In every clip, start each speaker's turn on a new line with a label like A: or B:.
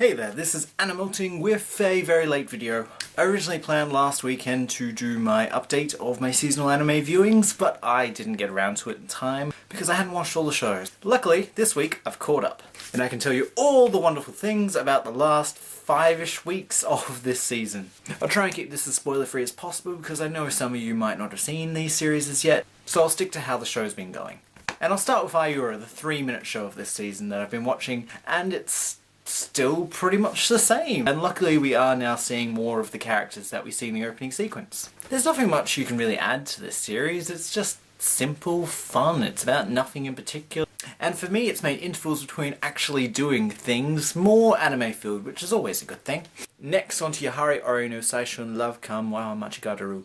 A: Hey there, this is Animelting with a very late video. I originally planned last weekend to do my update of my seasonal anime viewings, but I didn't get around to it in time because I hadn't watched all the shows. Luckily, this week I've caught up, and I can tell you all the wonderful things about the last 5-ish weeks of this season. I'll try and keep this as spoiler free as possible because I know some of you might not have seen these series as yet, so I'll stick to how the show's been going. And I'll start with Aiura, the 3-minute show of this season that I've been watching, and it's still pretty much the same. And luckily we are now seeing more of the characters that we see in the opening sequence. There's nothing much you can really add to this series, it's just simple fun, it's about nothing in particular. And for me it's made intervals between actually doing things more anime filled, which is always a good thing. Next onto Yahari Ori no Saishun Love Come Wa Machigadaru.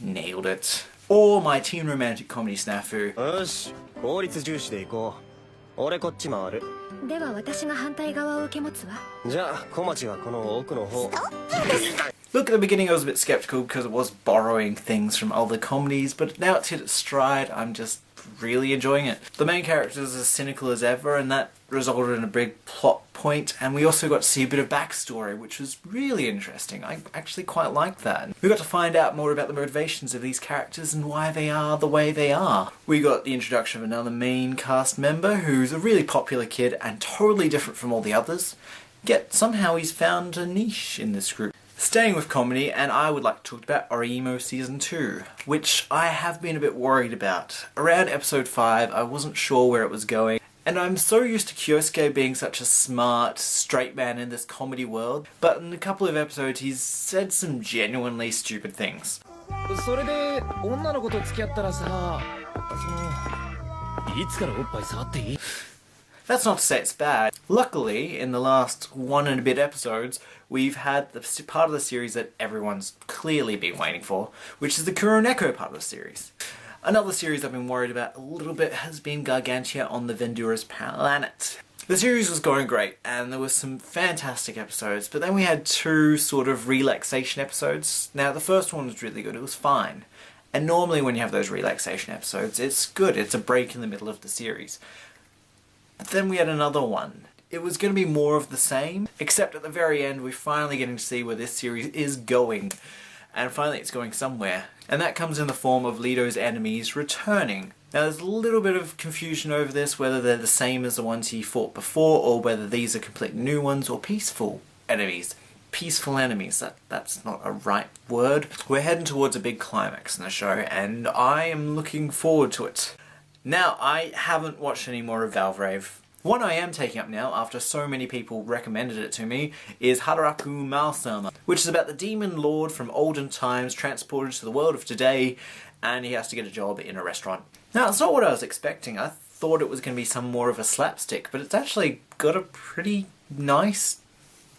A: Nailed it. Or my teen romantic comedy SNAFU. Look, at the beginning I was a bit skeptical because it was borrowing things from other comedies, but now it's hit its stride, I'm just really enjoying it. The main character is as cynical as ever, and that resulted in a big plot point, and we also got to see a bit of backstory, which was really interesting. I actually quite liked that. We got to find out more about the motivations of these characters and why they are the way they are. We got the introduction of another main cast member who's a really popular kid and totally different from all the others, yet somehow he's found a niche in this group. Staying with comedy, and I would like to talk about Oreimo Season 2, which I have been a bit worried about. Around episode 5, I wasn't sure where it was going, and I'm so used to Kyosuke being such a smart, straight man in this comedy world, but in a couple of episodes he's said some genuinely stupid things. That's not to say it's bad. Luckily, in the last 1 and a bit episodes, we've had the part of the series that everyone's clearly been waiting for, which is the Kuroneko part of the series. Another series I've been worried about a little bit has been Gargantia on the Vendura's planet. The series was going great, and there were some fantastic episodes, but then we had 2 sort of relaxation episodes. Now, the first one was really good, it was fine. And normally when you have those relaxation episodes, it's good, it's a break in the middle of the series. But then we had another one. It was going to be more of the same, except at the very end we're finally getting to see where this series is going. And finally it's going somewhere. And that comes in the form of Lito's enemies returning. Now there's a little bit of confusion over this, whether they're the same as the ones he fought before, or whether these are completely new ones, or peaceful enemies. Peaceful enemies, that's not a right word. We're heading towards a big climax in the show, and I am looking forward to it. Now, I haven't watched any more of Valvrave. One I am taking up now, after so many people recommended it to me, is Hataraku Maou-sama, which is about the demon lord from olden times transported to the world of today, and he has to get a job in a restaurant. Now, it's not what I was expecting. I thought it was going to be some more of a slapstick, but it's actually got a pretty nice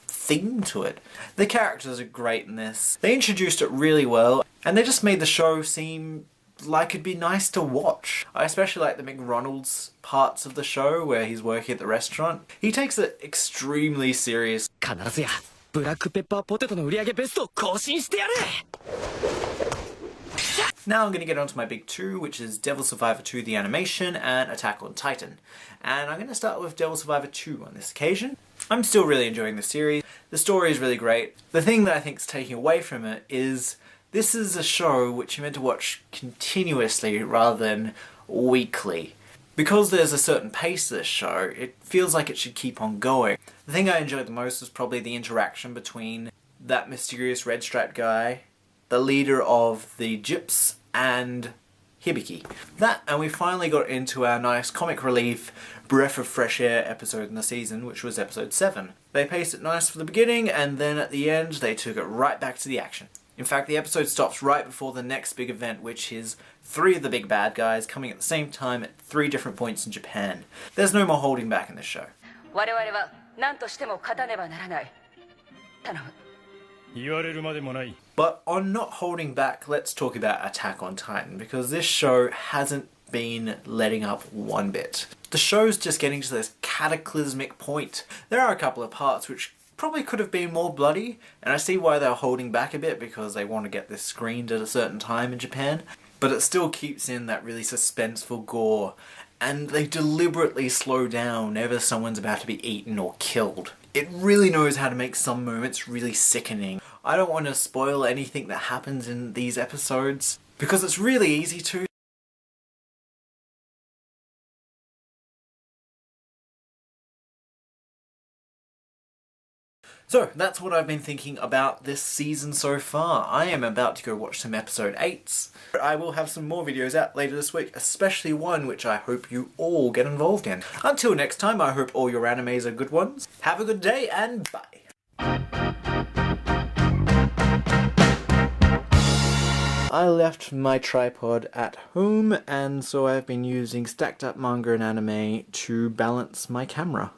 A: theme to it. The characters are great in this. They introduced it really well, and they just made the show seem like it'd be nice to watch. I especially like the McRonald's parts of the show where he's working at the restaurant. He takes it extremely serious. Now I'm going to get on to my big 2, which is Devil Survivor 2 the animation and Attack on Titan. And I'm going to start with Devil Survivor 2 on this occasion. I'm still really enjoying the series. The story is really great. The thing that I think is taking away from it is this is a show which you're meant to watch continuously rather than weekly. Because there's a certain pace to this show, it feels like it should keep on going. The thing I enjoyed the most was probably the interaction between that mysterious red-striped guy, the leader of the Gyps, and Hibiki. That, and we finally got into our nice comic relief, breath of fresh air episode in the season, which was episode 7. They paced it nice for the beginning, and then at the end they took it right back to the action. In fact, the episode stops right before the next big event, which is 3 of the big bad guys coming at the same time at 3 different points in Japan. There's no more holding back in this show. But on not holding back, let's talk about Attack on Titan, because this show hasn't been letting up one bit. The show's just getting to this cataclysmic point. There are a couple of parts which probably could have been more bloody, and I see why they're holding back a bit because they want to get this screened at a certain time in Japan, but it still keeps in that really suspenseful gore, and they deliberately slow down whenever someone's about to be eaten or killed. It really knows how to make some moments really sickening. I don't want to spoil anything that happens in these episodes, because it's really easy to. So, that's what I've been thinking about this season so far. I am about to go watch some episode 8s. I will have some more videos out later this week, especially one which I hope you all get involved in. Until next time, I hope all your animes are good ones. Have a good day, and bye! I left my tripod at home, and so I've been using stacked up manga and anime to balance my camera.